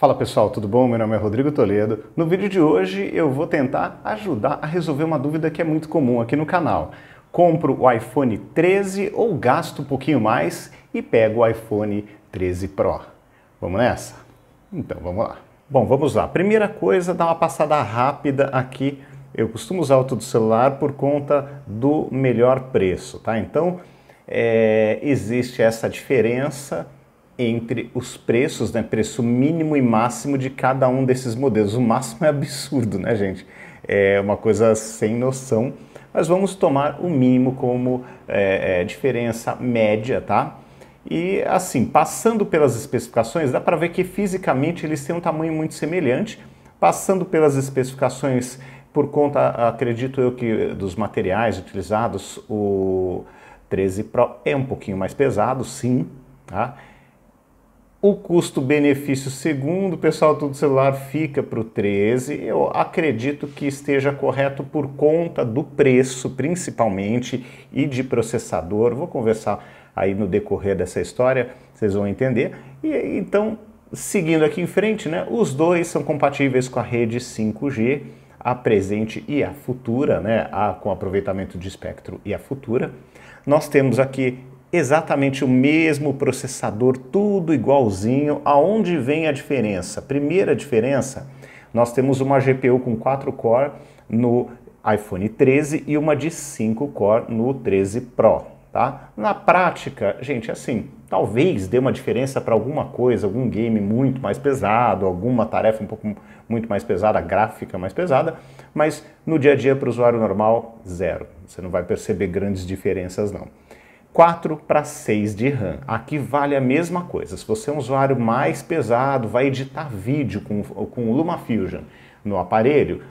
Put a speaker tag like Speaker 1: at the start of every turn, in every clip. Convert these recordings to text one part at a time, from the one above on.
Speaker 1: Fala pessoal, tudo bom? Meu nome é Rodrigo Toledo. No vídeo de hoje eu vou tentar ajudar a resolver uma dúvida que é muito comum aqui no canal. Compro o iPhone 13 ou gasto um pouquinho mais e pego o iPhone 13 Pro? Vamos nessa? Então vamos lá. Bom, vamos lá. Primeira coisa, dar uma passada rápida aqui. Eu costumo usar o do celular por conta do melhor preço, tá? Então, existe essa diferença entre os preços, né, preço mínimo e máximo de cada um desses modelos. O máximo é absurdo, né, gente? É uma coisa sem noção, mas vamos tomar o mínimo como diferença média, tá? E assim, passando pelas especificações, dá para ver que fisicamente eles têm um tamanho muito semelhante. Passando pelas especificações, por conta, acredito eu, que dos materiais utilizados, o 13 Pro é um pouquinho mais pesado, sim, tá? O custo-benefício, segundo o pessoal do celular, fica para o 13. Eu acredito que esteja correto por conta do preço, principalmente, e de processador. Vou conversar aí no decorrer dessa história, vocês vão entender. E então, seguindo aqui em frente, né, os dois são compatíveis com a rede 5G, a presente e a futura, né, com aproveitamento de espectro e a futura. Nós temos aqui exatamente o mesmo processador, tudo igualzinho. Aonde vem a diferença? Primeira diferença, nós temos uma GPU com 4 core no iPhone 13 e uma de 5 core no 13 Pro, tá? Na prática, gente, assim, talvez dê uma diferença para alguma coisa, algum game muito mais pesado, alguma tarefa muito mais pesada, gráfica mais pesada, mas no dia a dia para o usuário normal, zero. Você não vai perceber grandes diferenças não. 4 para 6 de RAM. Aqui vale a mesma coisa. Se você é um usuário mais pesado, vai editar vídeo com o LumaFusion no aparelho,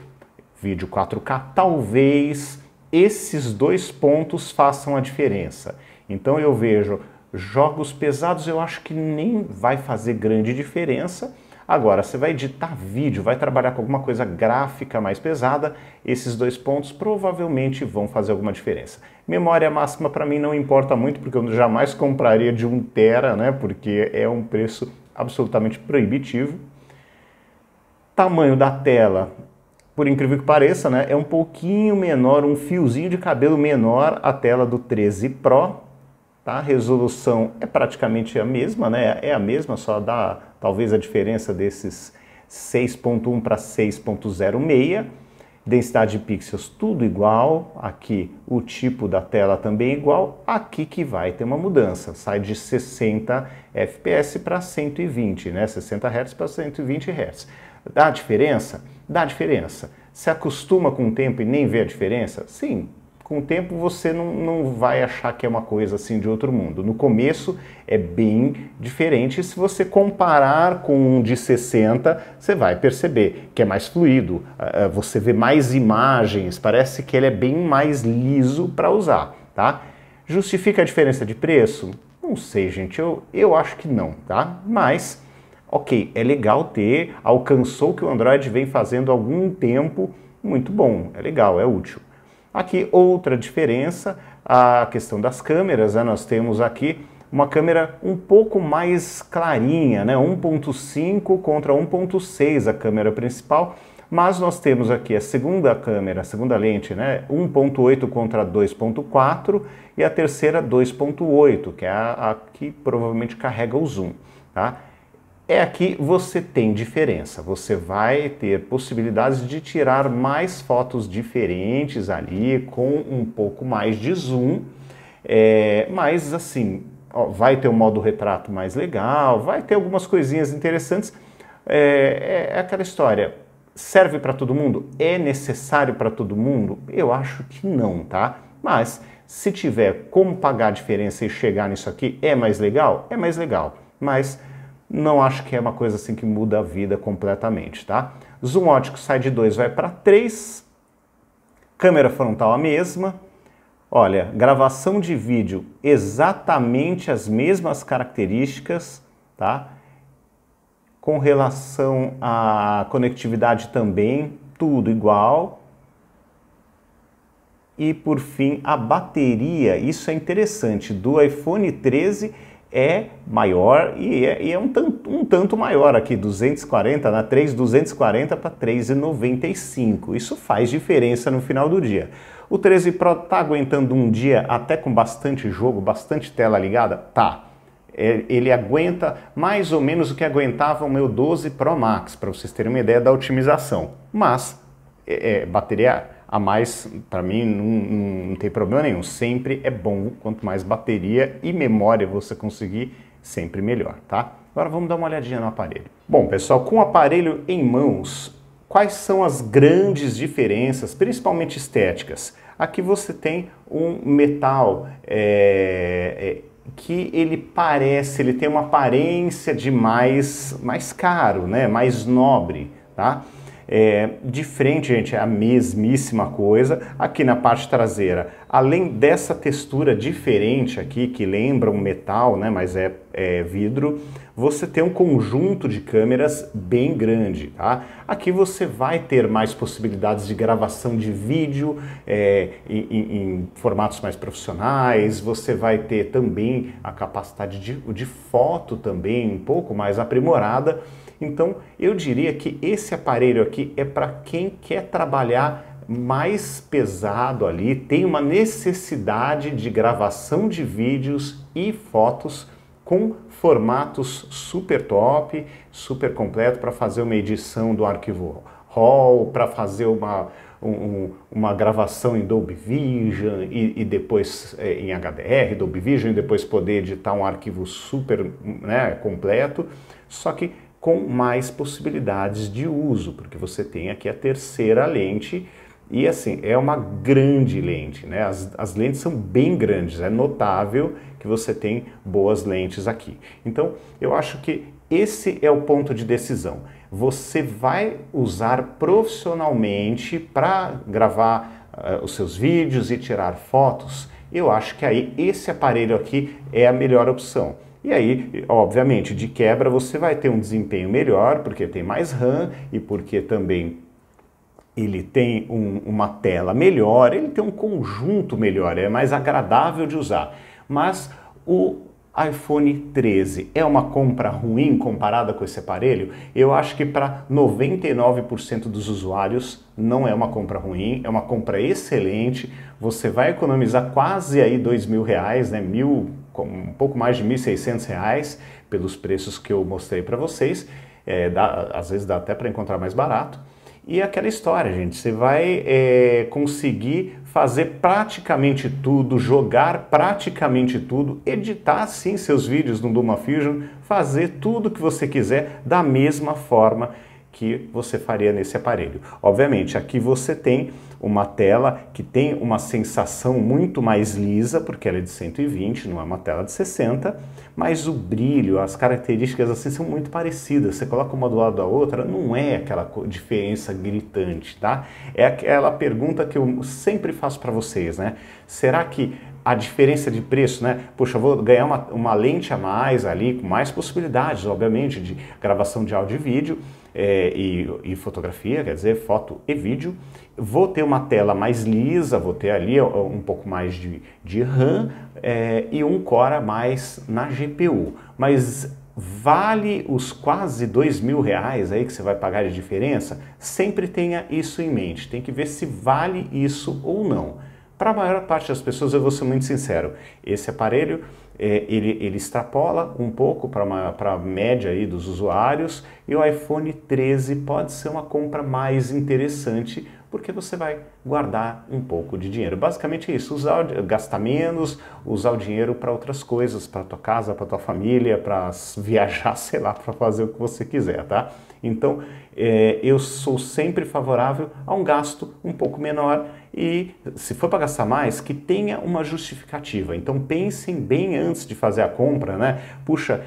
Speaker 1: vídeo 4K, talvez esses dois pontos façam a diferença. Então eu vejo jogos pesados, eu acho que nem vai fazer grande diferença. Agora, você vai editar vídeo, vai trabalhar com alguma coisa gráfica mais pesada, esses dois pontos provavelmente vão fazer alguma diferença. Memória máxima para mim não importa muito, porque eu jamais compraria de 1 TB, né? Porque é um preço absolutamente proibitivo. Tamanho da tela, por incrível que pareça, né? É um pouquinho menor, um fiozinho de cabelo menor a tela do 13 Pro. Tá? A resolução é praticamente a mesma, né? É a mesma, só dá talvez a diferença desses 6.1 para 6.06. Densidade de pixels tudo igual. Aqui o tipo da tela também igual. Aqui que vai ter uma mudança. Sai de 60 fps para 120, né? 60 Hz para 120 Hz. Dá diferença? Dá diferença. Se acostuma com o tempo e nem vê a diferença? Sim. Com o tempo você não vai achar que é uma coisa assim de outro mundo. No começo é bem diferente. Se você comparar com um de 60, você vai perceber que é mais fluido. Você vê mais imagens, parece que ele é bem mais liso para usar, tá? Justifica a diferença de preço? Não sei, gente, eu acho que não, tá? Mas, ok, é legal ter, alcançou o que o Android vem fazendo há algum tempo, muito bom, é legal, é útil. Aqui outra diferença, a questão das câmeras, né? Nós temos aqui uma câmera um pouco mais clarinha, né? 1.5 contra 1.6 a câmera principal, mas nós temos aqui a segunda câmera, a segunda lente, né? 1.8 contra 2.4 e a terceira 2.8, que é a que provavelmente carrega o zoom, tá? Aqui você tem diferença, você vai ter possibilidades de tirar mais fotos diferentes ali, com um pouco mais de zoom, mas assim, ó, vai ter um modo retrato mais legal, vai ter algumas coisinhas interessantes, é aquela história, serve para todo mundo? É necessário para todo mundo? Eu acho que não, tá? Mas se tiver como pagar a diferença e chegar nisso aqui, é mais legal? É mais legal, mas não acho que é uma coisa assim que muda a vida completamente, tá? Zoom ótico sai de 2, vai para 3. Câmera frontal a mesma. Olha, gravação de vídeo exatamente as mesmas características, tá? Com relação à conectividade também, tudo igual. E por fim, a bateria, isso é interessante, do iPhone 13 é maior e é um tanto maior aqui, 240, na 3.240 para 3.95. Isso faz diferença no final do dia. O 13 Pro está aguentando um dia até com bastante jogo, bastante tela ligada? Tá. Ele aguenta mais ou menos o que aguentava o meu 12 Pro Max, para vocês terem uma ideia da otimização. Mas bateria a mais, para mim, não tem problema nenhum. Sempre é bom, quanto mais bateria e memória você conseguir, sempre melhor, tá? Agora vamos dar uma olhadinha no aparelho. Bom, pessoal, com o aparelho em mãos, quais são as grandes diferenças, principalmente estéticas? Aqui você tem um metal que ele tem uma aparência de mais caro, né? Mais nobre, tá? De frente, gente, é a mesmíssima coisa. Aqui na parte traseira, além dessa textura diferente aqui, que lembra um metal, né, mas é vidro, você tem um conjunto de câmeras bem grande, tá? Aqui você vai ter mais possibilidades de gravação de vídeo em formatos mais profissionais, você vai ter também a capacidade de foto também um pouco mais aprimorada. Então, eu diria que esse aparelho aqui é para quem quer trabalhar mais pesado ali, tem uma necessidade de gravação de vídeos e fotos com formatos super top, super completo para fazer uma edição do arquivo RAW, para fazer uma gravação em Dolby Vision e depois em HDR, Dolby Vision, e depois poder editar um arquivo super, né, completo, só que com mais possibilidades de uso, porque você tem aqui a terceira lente e assim, é uma grande lente, né? As lentes são bem grandes, é notável que você tem boas lentes aqui. Então, eu acho que esse é o ponto de decisão. Você vai usar profissionalmente para gravar os seus vídeos e tirar fotos? Eu acho que aí esse aparelho aqui é a melhor opção. E aí, obviamente, de quebra você vai ter um desempenho melhor, porque tem mais RAM e porque também ele tem uma tela melhor, ele tem um conjunto melhor, é mais agradável de usar. Mas o iPhone 13 é uma compra ruim comparada com esse aparelho? Eu acho que para 99% dos usuários não é uma compra ruim, é uma compra excelente. Você vai economizar quase aí R$2.000, né? Um pouco mais de R$1.600 pelos preços que eu mostrei para vocês. Às vezes dá até para encontrar mais barato. E aquela história, gente, você vai conseguir fazer praticamente tudo, jogar praticamente tudo, editar sim seus vídeos no LumaFusion, fazer tudo que você quiser da mesma forma que você faria nesse aparelho. Obviamente, aqui você tem uma tela que tem uma sensação muito mais lisa, porque ela é de 120, não é uma tela de 60, mas o brilho, as características assim são muito parecidas. Você coloca uma do lado da outra, não é aquela diferença gritante, tá? É aquela pergunta que eu sempre faço para vocês, né? Será que a diferença de preço, né? Poxa, eu vou ganhar uma lente a mais ali, com mais possibilidades, obviamente, de gravação de áudio e vídeo e fotografia, quer dizer, foto e vídeo. Vou ter uma tela mais lisa, vou ter ali um pouco mais de RAM e um core a mais na GPU. Mas vale os quase R$2.000 aí que você vai pagar de diferença? Sempre tenha isso em mente, tem que ver se vale isso ou não. Para a maior parte das pessoas, eu vou ser muito sincero, esse aparelho ele extrapola um pouco para a média aí dos usuários, e o iPhone 13 pode ser uma compra mais interessante porque você vai guardar um pouco de dinheiro. Basicamente é isso, gastar menos, usar o dinheiro para outras coisas, para tua casa, para tua família, para viajar, sei lá, para fazer o que você quiser, tá? Então, eu sou sempre favorável a um gasto um pouco menor e, se for para gastar mais, que tenha uma justificativa. Então, pensem bem antes de fazer a compra, né? Puxa,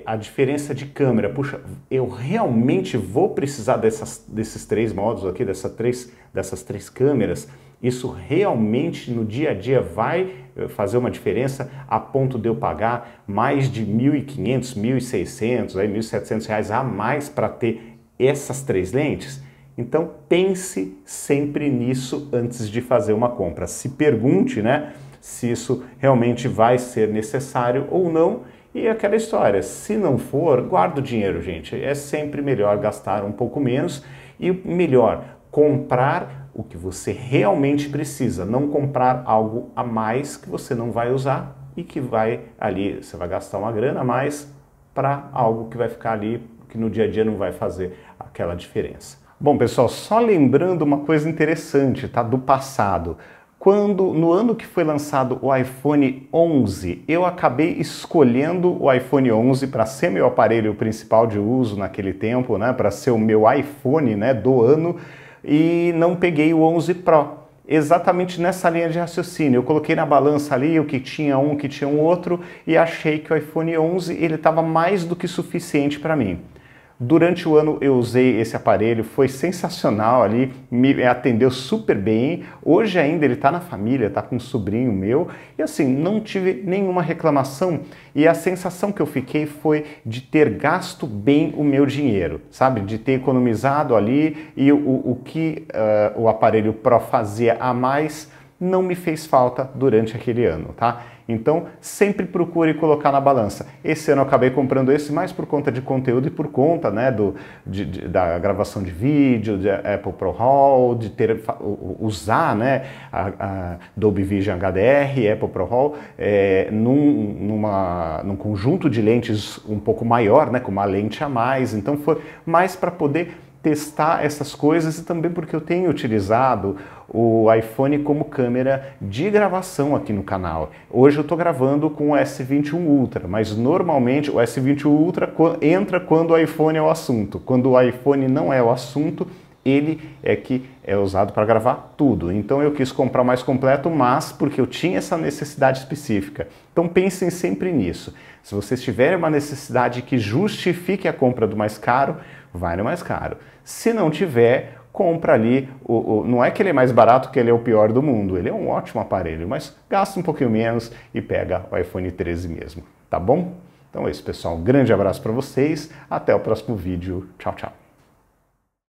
Speaker 1: a diferença de câmera, puxa, eu realmente vou precisar desses três modos aqui, dessas três câmeras? Isso realmente no dia a dia vai fazer uma diferença a ponto de eu pagar mais de R$1.500, R$1.600, R$1.700 a mais para ter essas três lentes? Então pense sempre nisso antes de fazer uma compra. Se pergunte, né, se isso realmente vai ser necessário ou não, E aquela história, se não for, guarda o dinheiro, gente. É sempre melhor gastar um pouco menos e melhor, comprar o que você realmente precisa, não comprar algo a mais que você não vai usar e que vai ali, você vai gastar uma grana a mais para algo que vai ficar ali, que no dia a dia não vai fazer aquela diferença. Bom, pessoal, só lembrando uma coisa interessante, tá, do passado. No ano que foi lançado o iPhone 11, eu acabei escolhendo o iPhone 11 para ser meu aparelho principal de uso naquele tempo, né, para ser o meu iPhone, né, do ano, e não peguei o 11 Pro. Exatamente nessa linha de raciocínio. Eu coloquei na balança ali o que tinha um, o que tinha um outro, e achei que o iPhone 11 ele estava mais do que suficiente para mim. Durante o ano eu usei esse aparelho, foi sensacional ali, me atendeu super bem. Hoje ainda ele está na família, está com um sobrinho meu e assim, não tive nenhuma reclamação e a sensação que eu fiquei foi de ter gasto bem o meu dinheiro, sabe? De ter economizado ali e o que o aparelho Pro fazia a mais não me fez falta durante aquele ano, tá? Então, sempre procure colocar na balança. Esse ano eu acabei comprando esse mais por conta de conteúdo e por conta, né, da gravação de vídeo, de Apple Pro Raw, de usar, né, a Dolby Vision HDR, Apple Pro Raw, num conjunto de lentes um pouco maior, né, com uma lente a mais. Então, foi mais para poder testar essas coisas e também porque eu tenho utilizado o iPhone como câmera de gravação aqui no canal. Hoje eu estou gravando com o S21 Ultra, mas normalmente o S21 Ultra entra quando o iPhone é o assunto. Quando o iPhone não é o assunto, ele é que é usado para gravar tudo. Então eu quis comprar o mais completo, mas porque eu tinha essa necessidade específica. Então pensem sempre nisso. Se vocês tiverem uma necessidade que justifique a compra do mais caro, vai no mais caro. Se não tiver, compra ali, não é que ele é mais barato, que ele é o pior do mundo, ele é um ótimo aparelho, mas gasta um pouquinho menos e pega o iPhone 13 mesmo, tá bom? Então é isso, pessoal, um grande abraço para vocês, até o próximo vídeo, tchau, tchau.